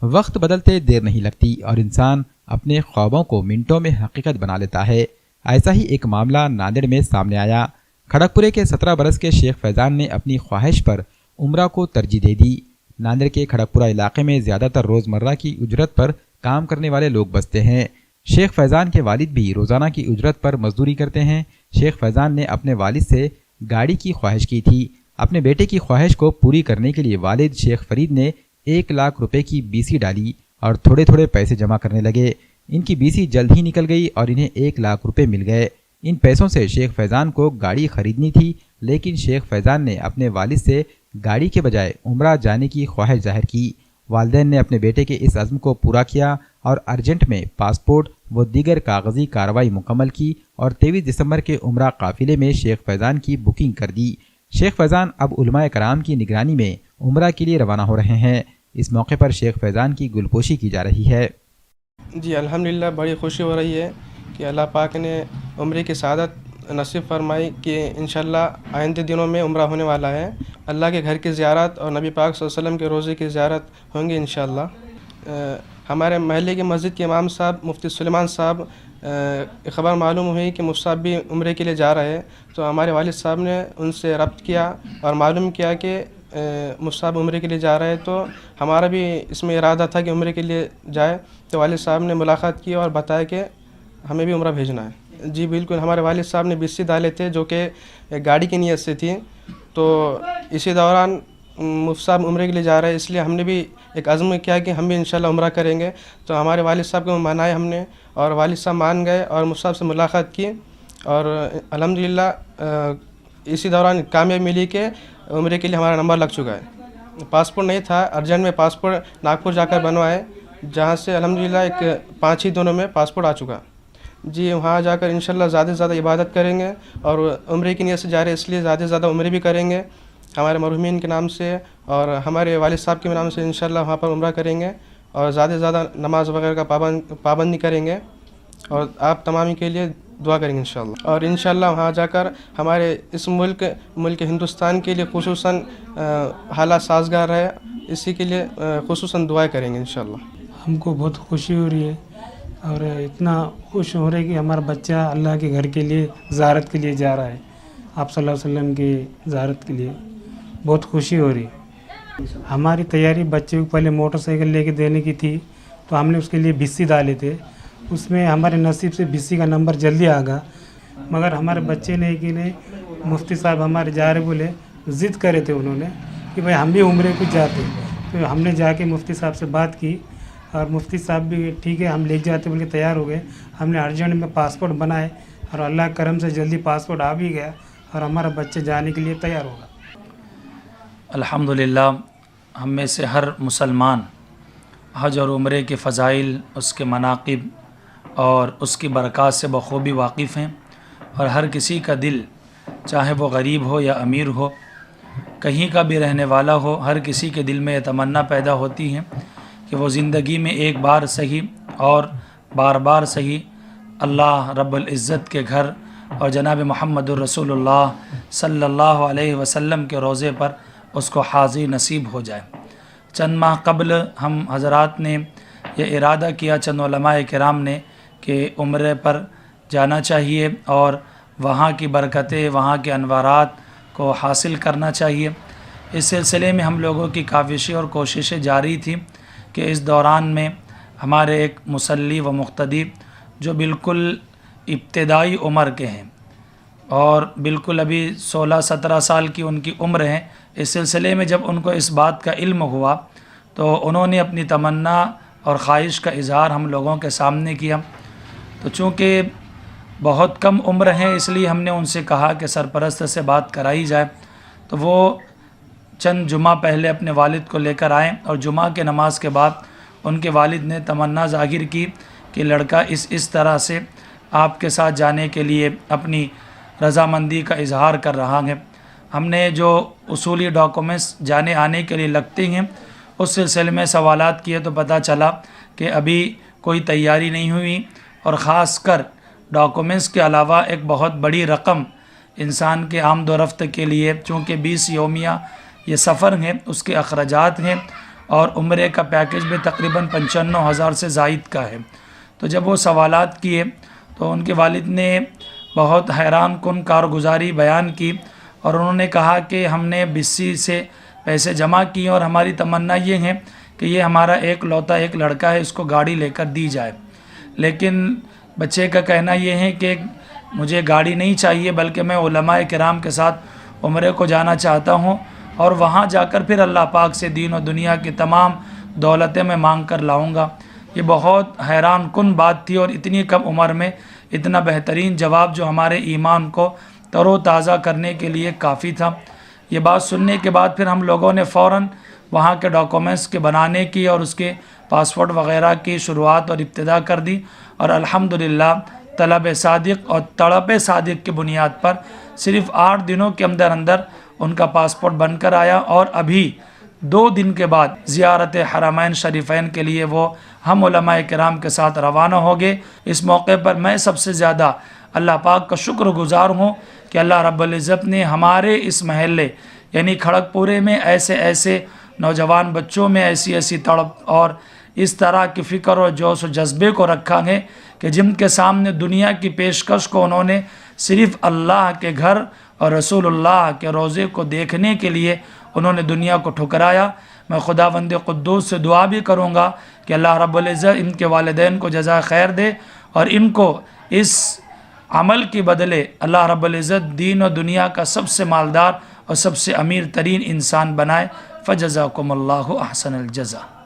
وقت بدلتے دیر نہیں لگتی اور انسان اپنے خوابوں کو منٹوں میں حقیقت بنا لیتا ہے۔ ایسا ہی ایک معاملہ ناندیڑ میں سامنے آیا۔ کھڑگپورے کے 17 برس کے شیخ فیضان نے اپنی خواہش پر عمرہ کو ترجیح دے دی۔ ناندیڑ کے کھڑگپورہ علاقے میں زیادہ تر روزمرہ کی اجرت پر کام کرنے والے لوگ بستے ہیں۔ شیخ فیضان کے والد بھی روزانہ کی اجرت پر مزدوری کرتے ہیں۔ شیخ فیضان نے اپنے والد سے گاڑی کی خواہش کی تھی۔ اپنے بیٹے کی خواہش کو پوری کرنے کے لیے والد شیخ فرید نے 1 لاکھ روپے کی BC ڈالی اور تھوڑے تھوڑے پیسے جمع کرنے لگے۔ ان کی BC جلد ہی نکل گئی اور انہیں 1 لاکھ روپے مل گئے۔ ان پیسوں سے شیخ فیضان کو گاڑی خریدنی تھی، لیکن شیخ فیضان نے اپنے والد سے گاڑی کے بجائے عمرہ جانے کی خواہش ظاہر کی۔ والدین نے اپنے بیٹے کے اس عزم کو پورا کیا اور ارجنٹ میں پاسپورٹ و دیگر کاغذی کارروائی مکمل کی اور 23 دسمبر کے عمرہ قافلے میں شیخ فیضان کی بکنگ کر دی۔ شیخ فیضان اب علماء کرام کی نگرانی میں عمرہ کے لیے روانہ ہو رہے ہیں۔ اس موقع پر شیخ فیضان کی گلپوشی کی جا رہی ہے۔ جی الحمدللہ بڑی خوشی ہو رہی ہے کہ اللہ پاک نے عمرے کی سعادت نصیب فرمائی کہ انشاءاللہ آئندہ دنوں میں عمرہ ہونے والا ہے۔ اللہ کے گھر کی زیارت اور نبی پاک صلی اللہ علیہ وسلم کے روضے کی زیارت ہوں گی انشاءاللہ۔ ہمارے محلے کے مسجد کے امام صاحب مفتی سلیمان صاحب خبر معلوم ہوئی کہ مفتی صاحب بھی عمرے کے لیے جا رہے ہیں، تو ہمارے والد صاحب نے ان سے ربط کیا اور معلوم کیا کہ مفتی صاحب عمرے کے لیے جا رہے ہیں، تو ہمارا بھی اس میں ارادہ تھا کہ عمرے کے لیے جائے، تو والد صاحب نے ملاقات کی اور بتایا کہ ہمیں بھی عمرہ بھیجنا ہے۔ جی بالکل، ہمارے والد صاحب نے BC ڈالے تھے جو کہ گاڑی کی نیت سے تھی، تو اسی دوران مفتی صاحب عمرے کے لیے جا رہے ہیں، اس لیے ہم نے بھی ایک عزم کیا کہ ہم بھی انشاءاللہ عمرہ کریں گے، تو ہمارے والد صاحب کو منائے ہم نے اور والد صاحب مان گئے اور مفتی صاحب سے ملاقات کی اور الحمدللہ اسی دوران کامیابی ملی کہ عمرے کے لیے ہمارا نمبر لگ چکا ہے۔ پاسپورٹ نہیں تھا، ارجنٹ میں پاسپورٹ ناگپور جا کر بنوائے، جہاں سے الحمدللہ ایک 5 ہی دنوں میں پاسپورٹ آ چکا۔ جی وہاں جا کر انشاءاللہ زیادہ سے زیادہ عبادت کریں گے اور عمرے کی نیت سے جا رہے ہیں، اس لیے زیادہ سے زیادہ عمرے بھی کریں گے ہمارے مرحومین کے نام سے اور ہمارے والد صاحب کے نام سے انشاءاللہ وہاں پر عمرہ کریں گے اور زیادہ سے زیادہ نماز وغیرہ کا پابندی کریں گے اور آپ تمامی کے لیے دعا کریں گے انشاءاللہ۔ اور انشاءاللہ وہاں جا کر ہمارے اس ملک ہندوستان کے لیے خصوصاً حالات سازگار ہے، اسی کے لیے خصوصاً دعائیں کریں گے انشاءاللہ۔ ہم کو بہت خوشی ہو رہی ہے اور اتنا خوش ہو رہے کہ ہمارا بچہ اللہ کے گھر کے لیے زیارت کے لیے جا رہا ہے، آپ صلی اللہ علیہ وسلم کی زیارت کے لیے بہت خوشی ہو رہی ہے۔ ہماری تیاری بچے کو پہلے موٹر سائیکل لے کے دینے کی تھی، تو ہم نے اس کے لیے BC ڈالے تھے، اس میں ہمارے نصیب سے BC کا نمبر جلدی آ گیا، مگر ہمارے بچے نے کہ نہیں، مفتی صاحب ہمارے جا رہے بولے، ضد کرے تھے انہوں نے کہ بھائی ہم بھی عمرے کو جاتے، تو ہم نے جا کے مفتی صاحب سے بات کی اور مفتی صاحب بھی ٹھیک ہے ہم لے جاتے بول کے تیار ہو گئے۔ ہم نے ارجنٹ میں پاسپورٹ بنائے اور اللہ کرم سے جلدی پاسپورٹ آ بھی گیا اور ہمارا بچہ جانے کے لیے تیار ہوگا۔ الحمدللہ ہم میں سے ہر مسلمان حج اور عمرے کے فضائل، اس کے مناقب اور اس کی برکات سے بخوبی واقف ہیں، اور ہر کسی کا دل چاہے وہ غریب ہو یا امیر ہو، کہیں کا بھی رہنے والا ہو، ہر کسی کے دل میں یہ تمنا پیدا ہوتی ہے کہ وہ زندگی میں ایک بار صحیح اور بار بار صحیح اللہ رب العزت کے گھر اور جناب محمد الرسول اللہ صلی اللہ علیہ وسلم کے روضے پر اس کو حاضری نصیب ہو جائے۔ چند ماہ قبل ہم حضرات نے یہ ارادہ کیا، چند علماء کرام نے، کہ عمرے پر جانا چاہیے اور وہاں کی برکتیں، وہاں کے انوارات کو حاصل کرنا چاہیے۔ اس سلسلے میں ہم لوگوں کی کاوشیں اور کوششیں جاری تھیں کہ اس دوران میں ہمارے ایک مصلی و مقتدی جو بالکل ابتدائی عمر کے ہیں اور بالکل ابھی 16-17 سال کی ان کی عمر ہے، اس سلسلے میں جب ان کو اس بات کا علم ہوا تو انہوں نے اپنی تمنا اور خواہش کا اظہار ہم لوگوں کے سامنے کیا۔ تو چونکہ بہت کم عمر ہیں اس لیے ہم نے ان سے کہا کہ سرپرست سے بات کرائی جائے، تو وہ چند جمعہ پہلے اپنے والد کو لے کر آئیں اور جمعہ کے نماز کے بعد ان کے والد نے تمنا ظاہر کی کہ لڑکا اس طرح سے آپ کے ساتھ جانے کے لیے اپنی رضامندی کا اظہار کر رہا ہے۔ ہم نے جو اصولی ڈاکومنٹس جانے آنے کے لیے لگتے ہیں اس سلسلے میں سوالات کیے تو پتہ چلا کہ ابھی کوئی تیاری نہیں ہوئی، اور خاص کر ڈاکومنٹس کے علاوہ ایک بہت بڑی رقم انسان کے آمد و رفت کے لیے، چونکہ 20 یومیہ یہ سفر ہیں، اس کے اخراجات ہیں، اور عمرے کا پیکج بھی تقریباً 95,000 سے زائد کا ہے۔ تو جب وہ سوالات کیے تو ان کے والد نے بہت حیران کن کارگزاری بیان کی، اور انہوں نے کہا کہ ہم نے بسی سے پیسے جمع کیے اور ہماری تمنا یہ ہے کہ یہ ہمارا ایک لوتا ایک لڑکا ہے، اس کو گاڑی لے کر دی جائے، لیکن بچے کا کہنا یہ ہے کہ مجھے گاڑی نہیں چاہیے بلکہ میں علماء کرام کے ساتھ عمرے کو جانا چاہتا ہوں، اور وہاں جا کر پھر اللہ پاک سے دین و دنیا کی تمام دولتیں میں مانگ کر لاؤں گا۔ یہ بہت حیران کن بات تھی، اور اتنی کم عمر میں اتنا بہترین جواب جو ہمارے ایمان کو تر و تازہ کرنے کے لیے کافی تھا۔ یہ بات سننے کے بعد پھر ہم لوگوں نے فوراً وہاں کے ڈاکومنٹس کے بنانے کی اور اس کے پاسپورٹ وغیرہ کی شروعات اور ابتدا کر دی، اور الحمدللہ طلب صادق اور تڑپ صادق کی بنیاد پر صرف 8 دنوں کے اندر اندر ان کا پاسپورٹ بن کر آیا، اور ابھی 2 دن کے بعد زیارت حرمین شریفین کے لیے وہ ہم علماء کرام کے ساتھ روانہ ہو گئے۔ اس موقع پر میں سب سے زیادہ اللہ پاک کا شکر گزار ہوں کہ اللہ رب العزت نے ہمارے اس محلے یعنی کھڑک پورے میں ایسے نوجوان بچوں میں ایسی تڑپ اور اس طرح کی فکر اور جوش و جذبے کو رکھا ہے کہ جن کے سامنے دنیا کی پیشکش کو انہوں نے صرف اللہ کے گھر اور رسول اللہ کے روضے کو دیکھنے کے لیے انہوں نے دنیا کو ٹھکرایا۔ میں خداوند قدوس سے دعا بھی کروں گا کہ اللہ رب العزت ان کے والدین کو جزائے خیر دے، اور ان کو اس عمل کی بدلے اللہ رب العزت دین و دنیا کا سب سے مالدار اور سب سے امیر ترین انسان بنائے۔ فجزاکم اللہ احسن الجزا۔